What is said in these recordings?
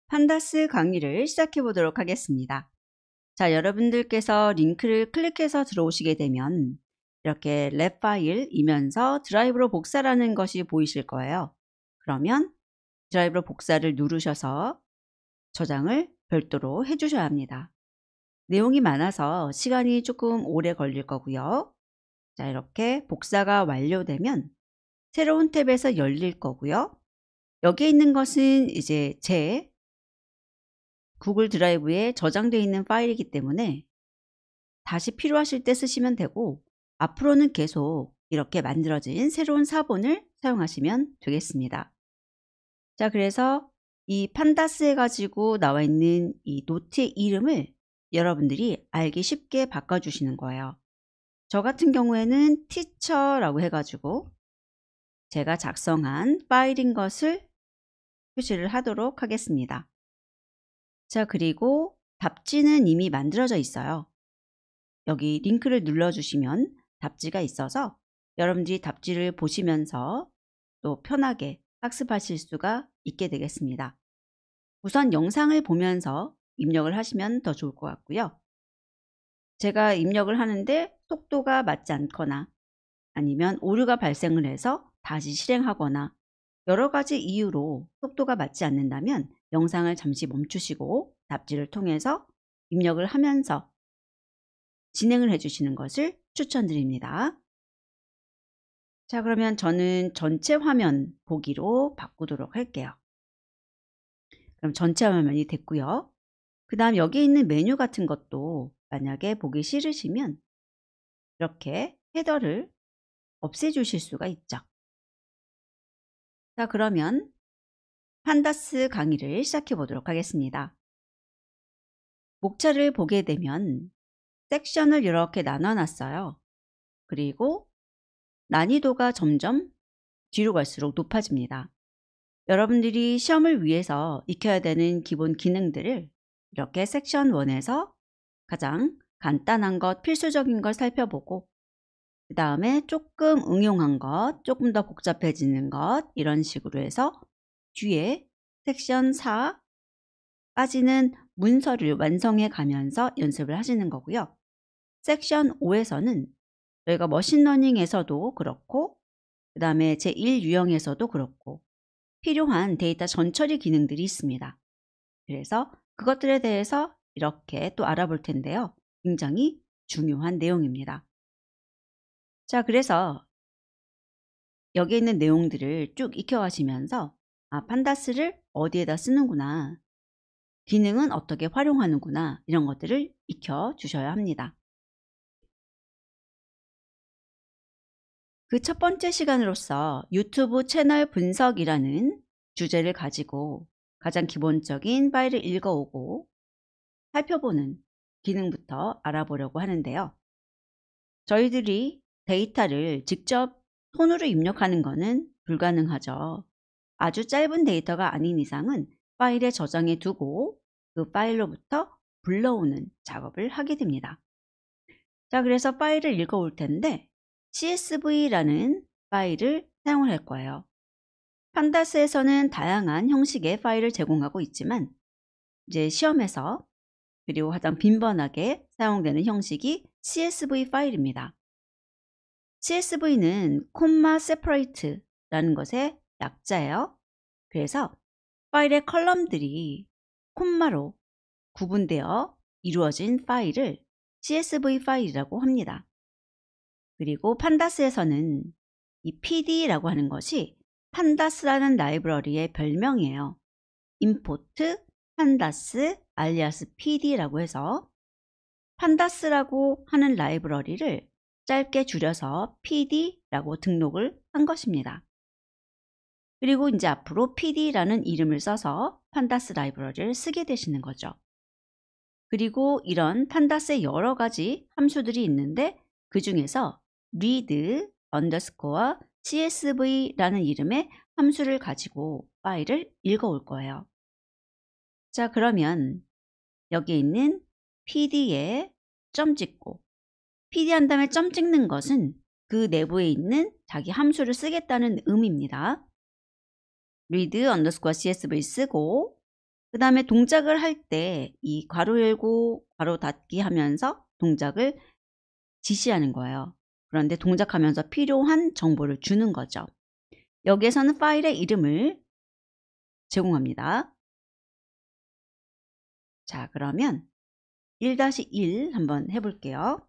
판다스 강의를 시작해 보도록 하겠습니다. 자, 여러분들께서 링크를 클릭해서 들어오시게 되면 이렇게 랩 파일이면서 드라이브로 복사라는 것이 보이실 거예요. 그러면 드라이브로 복사를 누르셔서 저장을 별도로 해주셔야 합니다. 내용이 많아서 시간이 조금 오래 걸릴 거고요. 자, 이렇게 복사가 완료되면 새로운 탭에서 열릴 거고요. 여기에 있는 것은 이제 제 구글 드라이브에 저장되어 있는 파일이기 때문에 다시 필요하실 때 쓰시면 되고, 앞으로는 계속 이렇게 만들어진 새로운 사본을 사용하시면 되겠습니다. 자, 그래서 이 판다스 해가지고 나와 있는 이 노트의 이름을 여러분들이 알기 쉽게 바꿔주시는 거예요. 저 같은 경우에는 티처라고 해가지고 제가 작성한 파일인 것을 표시를 하도록 하겠습니다. 자, 그리고 답지는 이미 만들어져 있어요. 여기 링크를 눌러주시면 답지가 있어서 여러분들이 답지를 보시면서 또 편하게 학습하실 수가 있게 되겠습니다. 우선 영상을 보면서 입력을 하시면 더 좋을 것 같고요. 제가 입력을 하는데 속도가 맞지 않거나 아니면 오류가 발생을 해서 다시 실행하거나 여러 가지 이유로 속도가 맞지 않는다면 영상을 잠시 멈추시고 답지를 통해서 입력을 하면서 진행을 해주시는 것을 추천드립니다. 자, 그러면 저는 전체 화면 보기로 바꾸도록 할게요. 그럼 전체 화면이 됐고요. 그 다음 여기 있는 메뉴 같은 것도 만약에 보기 싫으시면 이렇게 헤더를 없애주실 수가 있죠. 자, 그러면 판다스 강의를 시작해 보도록 하겠습니다. 목차를 보게 되면 섹션을 이렇게 나눠 놨어요. 그리고 난이도가 점점 뒤로 갈수록 높아집니다. 여러분들이 시험을 위해서 익혀야 되는 기본 기능들을 이렇게 섹션 1에서 가장 간단한 것, 필수적인 것 살펴보고, 그 다음에 조금 응용한 것, 조금 더 복잡해지는 것, 이런 식으로 해서 뒤에 섹션 4까지는 문서를 완성해 가면서 연습을 하시는 거고요. 섹션 5에서는 저희가 머신러닝에서도 그렇고, 그 다음에 제1 유형에서도 그렇고 필요한 데이터 전처리 기능들이 있습니다. 그래서 그것들에 대해서 이렇게 또 알아볼 텐데요. 굉장히 중요한 내용입니다. 자, 그래서 여기 있는 내용들을 쭉 익혀가시면서 판다스를 어디에다 쓰는구나, 기능은 어떻게 활용하는구나, 이런 것들을 익혀주셔야 합니다. 그 첫 번째 시간으로서 유튜브 채널 분석이라는 주제를 가지고 가장 기본적인 파일을 읽어오고 살펴보는 기능부터 알아보려고 하는데요. 저희들이 데이터를 직접 손으로 입력하는 것은 불가능하죠. 아주 짧은 데이터가 아닌 이상은 파일에 저장해 두고 그 파일로부터 불러오는 작업을 하게 됩니다. 자, 그래서 파일을 읽어올 텐데 CSV라는 파일을 사용을 할 거예요. 판다스에서는 다양한 형식의 파일을 제공하고 있지만 이제 시험에서 그리고 가장 빈번하게 사용되는 형식이 CSV 파일입니다. CSV는 콤마 세퍼레이트라는 것의 약자예요. 그래서 파일의 컬럼들이 콤마로 구분되어 이루어진 파일을 CSV 파일이라고 합니다. 그리고 판다스에서는 이 PD라고 하는 것이 판다스라는 라이브러리의 별명이에요. 임포트 판다스 알리아스 PD라고 해서 판다스라고 하는 라이브러리를 짧게 줄여서 PD라고 등록을 한 것입니다. 그리고 이제 앞으로 PD라는 이름을 써서 판다스 라이브러리를 쓰게 되시는 거죠. 그리고 이런 판다스의 여러 가지 함수들이 있는데 그 중에서 read underscore csv라는 이름의 함수를 가지고 파일을 읽어올 거예요. 자, 그러면 여기 있는 PD에 점 찍고, PD 한 다음에 점 찍는 것은 그 내부에 있는 자기 함수를 쓰겠다는 의미입니다. read underscore csv 쓰고 그 다음에 동작을 할 때 이 괄호 열고 괄호 닫기 하면서 동작을 지시하는 거예요. 그런데 동작하면서 필요한 정보를 주는 거죠. 여기에서는 파일의 이름을 제공합니다. 자, 그러면 1-1 한번 해볼게요.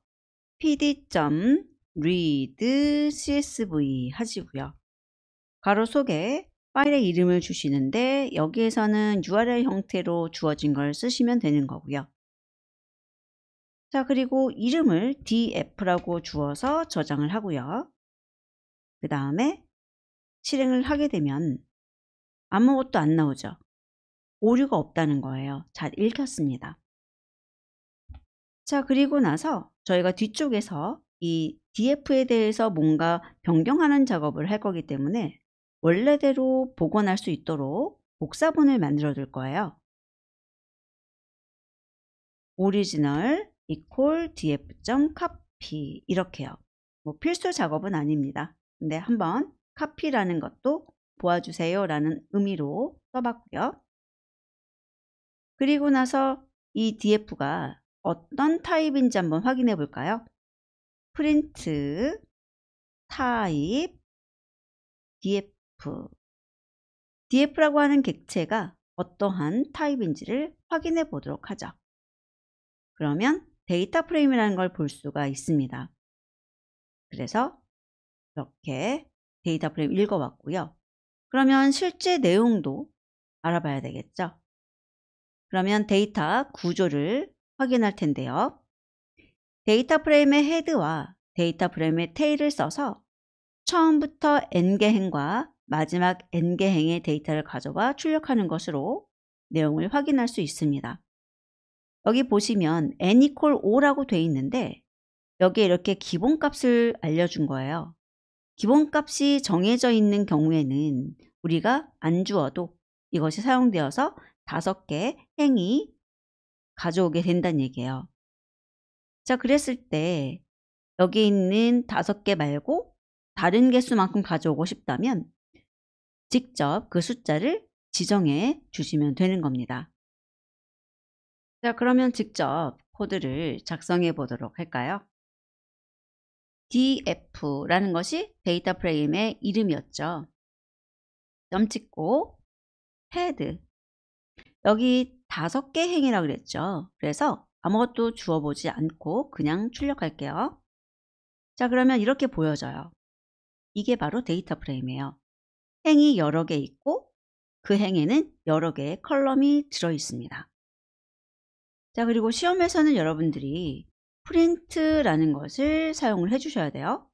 pd.read csv 하시고요. 괄호 속에 파일의 이름을 주시는데 여기에서는 URL 형태로 주어진 걸 쓰시면 되는 거고요. 자, 그리고 이름을 df라고 주어서 저장을 하고요. 그 다음에 실행을 하게 되면 아무것도 안 나오죠. 오류가 없다는 거예요. 잘 읽혔습니다. 자, 그리고 나서 저희가 뒤쪽에서 이 df에 대해서 뭔가 변경하는 작업을 할 거기 때문에 원래대로 복원할 수 있도록 복사본을 만들어 둘 거예요. original equal df.copy 이렇게요. 뭐 필수 작업은 아닙니다. 근데 한번 copy라는 것도 보아주세요 라는 의미로 써봤고요. 그리고 나서 이 df가 어떤 타입인지 한번 확인해 볼까요? print type df df라고 하는 객체가 어떠한 타입인지를 확인해 보도록 하죠. 그러면 데이터 프레임이라는 걸 볼 수가 있습니다. 그래서 이렇게 데이터 프레임 읽어봤고요. 그러면 실제 내용도 알아봐야 되겠죠. 그러면 데이터 구조를 확인할 텐데요. 데이터 프레임의 헤드와 데이터 프레임의 테일을 써서 처음부터 n개행과 마지막 n개행의 데이터를 가져와 출력하는 것으로 내용을 확인할 수 있습니다. 여기 보시면 n=5라고 되어 있는데 여기에 이렇게 기본값을 알려준 거예요. 기본값이 정해져 있는 경우에는 우리가 안 주어도 이것이 사용되어서 5개 행이 가져오게 된다는 얘기예요. 자, 그랬을 때 여기 있는 5개 말고 다른 개수만큼 가져오고 싶다면 직접 그 숫자를 지정해 주시면 되는 겁니다. 자, 그러면 직접 코드를 작성해 보도록 할까요? df라는 것이 데이터 프레임의 이름이었죠. 점 찍고 head 여기 5개 행이라고 그랬죠. 그래서 아무것도 주어보지 않고 그냥 출력할게요. 자, 그러면 이렇게 보여져요. 이게 바로 데이터 프레임이에요. 행이 여러 개 있고 그 행에는 여러 개의 컬럼이 들어 있습니다. 자, 그리고 시험에서는 여러분들이 프린트라는 것을 사용을 해 주셔야 돼요.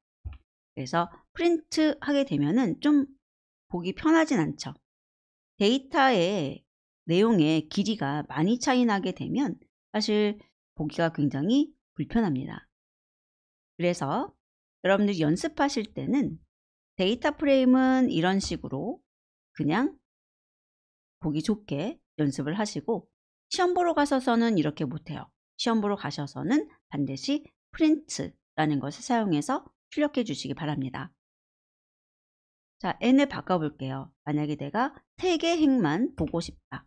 그래서 프린트 하게 되면은 좀 보기 편하진 않죠. 데이터의 내용의 길이가 많이 차이 나게 되면 사실 보기가 굉장히 불편합니다. 그래서 여러분들이 연습하실 때는 데이터 프레임은 이런 식으로 그냥 보기 좋게 연습을 하시고 시험 보러 가셔서는 이렇게 못해요. 시험 보러 가셔서는 반드시 프린트라는 것을 사용해서 출력해 주시기 바랍니다. 자, n을 바꿔볼게요. 만약에 내가 3개 행만 보고 싶다.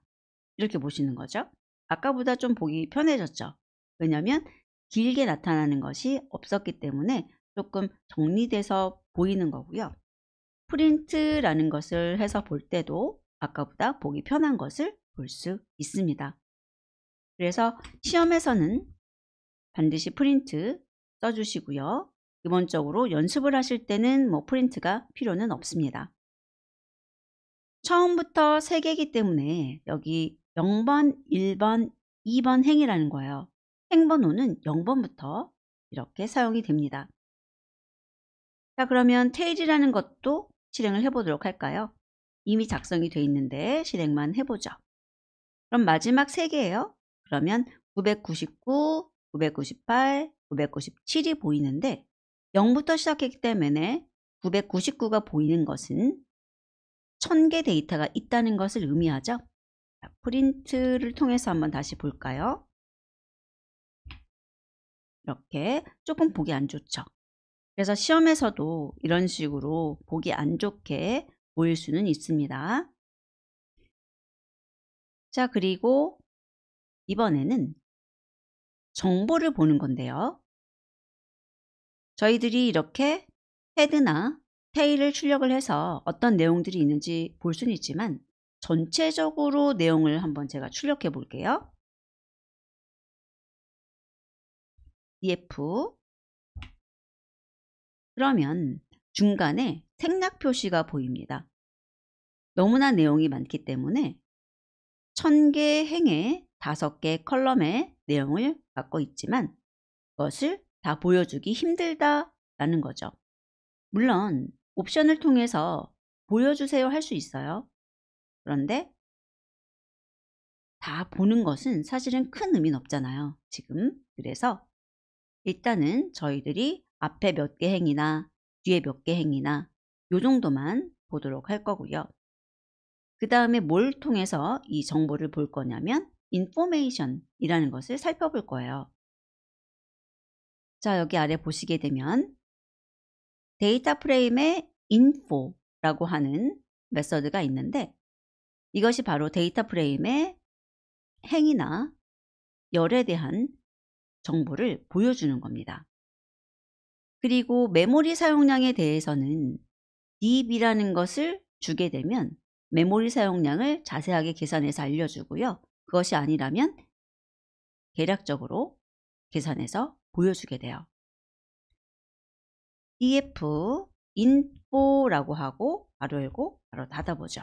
이렇게 보시는 거죠. 아까보다 좀 보기 편해졌죠. 왜냐하면 길게 나타나는 것이 없었기 때문에 조금 정리돼서 보이는 거고요. 프린트라는 것을 해서 볼 때도 아까보다 보기 편한 것을 볼 수 있습니다. 그래서 시험에서는 반드시 프린트 써주시고요. 기본적으로 연습을 하실 때는 뭐 프린트가 필요는 없습니다. 처음부터 3개이기 때문에 여기 0번, 1번, 2번 행이라는 거예요. 행번호는 0번부터 이렇게 사용이 됩니다. 자, 그러면 테일이라는 것도 실행을 해보도록 할까요? 이미 작성이 되어 있는데 실행만 해보죠. 그럼 마지막 3개예요. 그러면 999, 998, 997이 보이는데 0부터 시작했기 때문에 999가 보이는 것은 1000개 데이터가 있다는 것을 의미하죠. 자, 프린트를 통해서 한번 다시 볼까요? 이렇게 조금 보기 안 좋죠. 그래서 시험에서도 이런 식으로 보기 안 좋게 보일 수는 있습니다. 자, 그리고 이번에는 정보를 보는 건데요. 저희들이 이렇게 헤드나 테일을 출력을 해서 어떤 내용들이 있는지 볼 수는 있지만 전체적으로 내용을 한번 제가 출력해 볼게요. df. 그러면 중간에 생략 표시가 보입니다. 너무나 내용이 많기 때문에 1000개 행에 5개 컬럼의 내용을 갖고 있지만 그것을 다 보여주기 힘들다라는 거죠. 물론 옵션을 통해서 보여주세요 할 수 있어요. 그런데 다 보는 것은 사실은 큰 의미는 없잖아요, 지금. 그래서 일단은 저희들이 앞에 몇 개 행이나 뒤에 몇 개 행이나 요 정도만 보도록 할 거고요. 그 다음에 뭘 통해서 이 정보를 볼 거냐면 information이라는 것을 살펴볼 거예요. 자, 여기 아래 보시게 되면 데이터 프레임의 info라고 하는 메서드가 있는데 이것이 바로 데이터 프레임의 행이나 열에 대한 정보를 보여주는 겁니다. 그리고 메모리 사용량에 대해서는 db라는 것을 주게 되면 메모리 사용량을 자세하게 계산해서 알려주고요. 그것이 아니라면 대략적으로 계산해서 보여주게 돼요. df info라고 하고 바로 열고 바로 닫아보죠.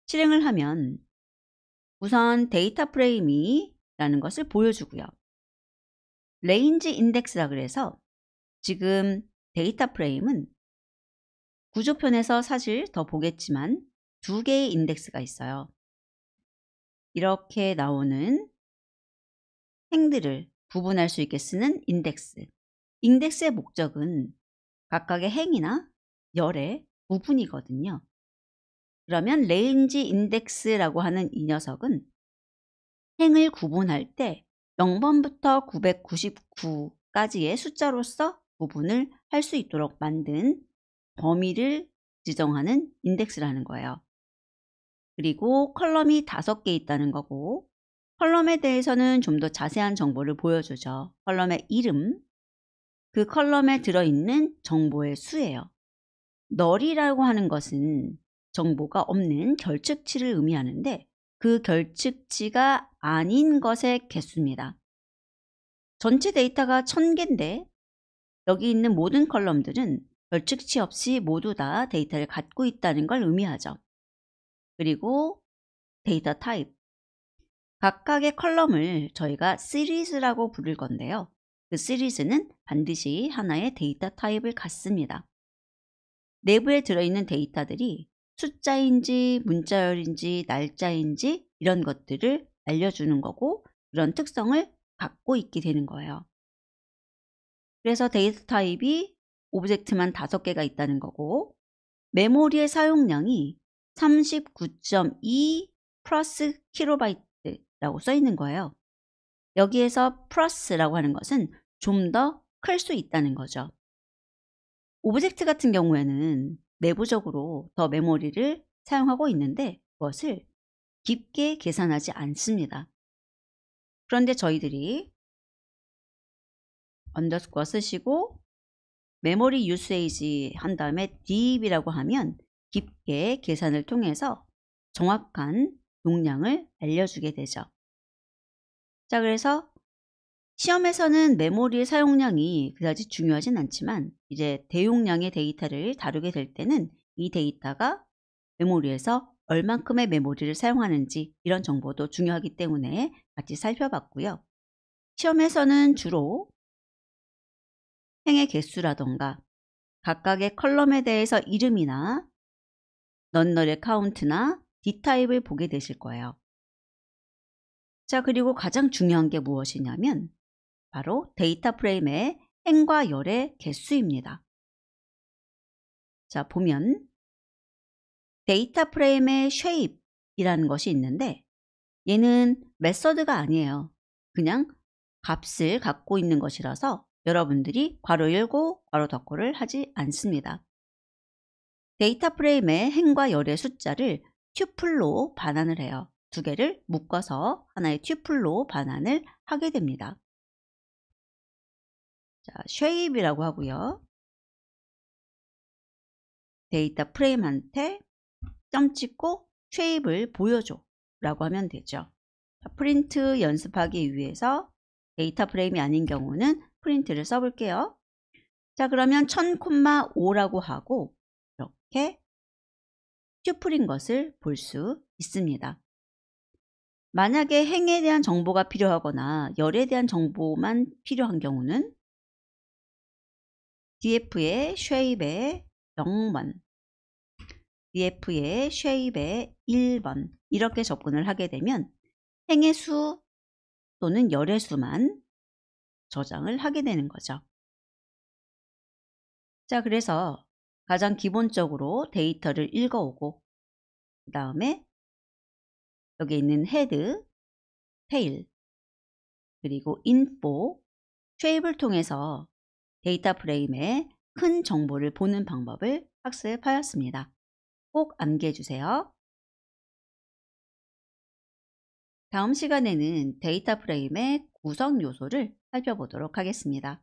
실행을 하면 우선 데이터 프레임이라는 것을 보여주고요. 레인지 인덱스라 그래서 지금 데이터 프레임은 구조편에서 사실 더 보겠지만 2개의 인덱스가 있어요. 이렇게 나오는 행들을 구분할 수 있게 쓰는 인덱스. 인덱스의 목적은 각각의 행이나 열의 구분이거든요. 그러면 레인지 인덱스라고 하는 이 녀석은 행을 구분할 때 0번부터 999까지의 숫자로서 구분을 할 수 있도록 만든 범위를 지정하는 인덱스라는 거예요. 그리고 컬럼이 5개 있다는 거고 컬럼에 대해서는 좀 더 자세한 정보를 보여주죠. 컬럼의 이름, 그 컬럼에 들어있는 정보의 수예요. 널이라고 하는 것은 정보가 없는 결측치를 의미하는데 그 결측치가 아닌 것의 개수입니다. 전체 데이터가 1000개인데 여기 있는 모든 컬럼들은 결측치 없이 모두 다 데이터를 갖고 있다는 걸 의미하죠. 그리고 데이터 타입. 각각의 컬럼을 저희가 시리즈라고 부를 건데요. 그 시리즈는 반드시 하나의 데이터 타입을 갖습니다. 내부에 들어있는 데이터들이 숫자인지 문자열인지 날짜인지 이런 것들을 알려주는 거고 그런 특성을 갖고 있게 되는 거예요. 그래서 데이터 타입이 오브젝트만 5개가 있다는 거고 메모리의 사용량이 39.2 플러스 킬로바이트라고 써 있는 거예요. 여기에서 플러스라고 하는 것은 좀 더 클 수 있다는 거죠. 오브젝트 같은 경우에는 내부적으로 더 메모리를 사용하고 있는데 그것을 깊게 계산하지 않습니다. 그런데 저희들이 언더스코어 쓰시고 메모리 유세이지 한 다음에 db라고 하면 깊게 계산을 통해서 정확한 용량을 알려주게 되죠. 자, 그래서 시험에서는 메모리의 사용량이 그다지 중요하진 않지만 이제 대용량의 데이터를 다루게 될 때는 이 데이터가 메모리에서 얼만큼의 메모리를 사용하는지 이런 정보도 중요하기 때문에 같이 살펴봤고요. 시험에서는 주로 행의 개수라던가 각각의 컬럼에 대해서 이름이나 넌널의 카운트나 d타입을 보게 되실 거예요. 자, 그리고 가장 중요한 게 무엇이냐면 바로 데이터 프레임의 행과 열의 개수입니다. 자, 보면 데이터 프레임의 shape이라는 것이 있는데 얘는 메서드가 아니에요. 그냥 값을 갖고 있는 것이라서 여러분들이 괄호 열고 괄호 닫고를 하지 않습니다. 데이터 프레임의 행과 열의 숫자를 튜플로 반환을 해요. 두 개를 묶어서 하나의 튜플로 반환을 하게 됩니다. 자, shape이라고 하고요. 데이터 프레임한테 점 찍고 shape을 보여줘 라고 하면 되죠. 자, 프린트 연습하기 위해서 데이터 프레임이 아닌 경우는 프린트를 써볼게요. 자, 그러면 1000,5라고 하고 이렇게 튜플인 것을 볼 수 있습니다. 만약에 행에 대한 정보가 필요하거나 열에 대한 정보만 필요한 경우는 df의 shape의 0번, df의 shape의 1번 이렇게 접근을 하게 되면 행의 수 또는 열의 수만 저장을 하게 되는 거죠. 자, 그래서 가장 기본적으로 데이터를 읽어오고 그 다음에 여기 있는 헤드, 테일, 그리고 인포, 쉐입을 통해서 데이터 프레임에 큰 정보를 보는 방법을 학습하였습니다. 꼭 암기해 주세요. 다음 시간에는 데이터 프레임의 구성 요소를 살펴보도록 하겠습니다.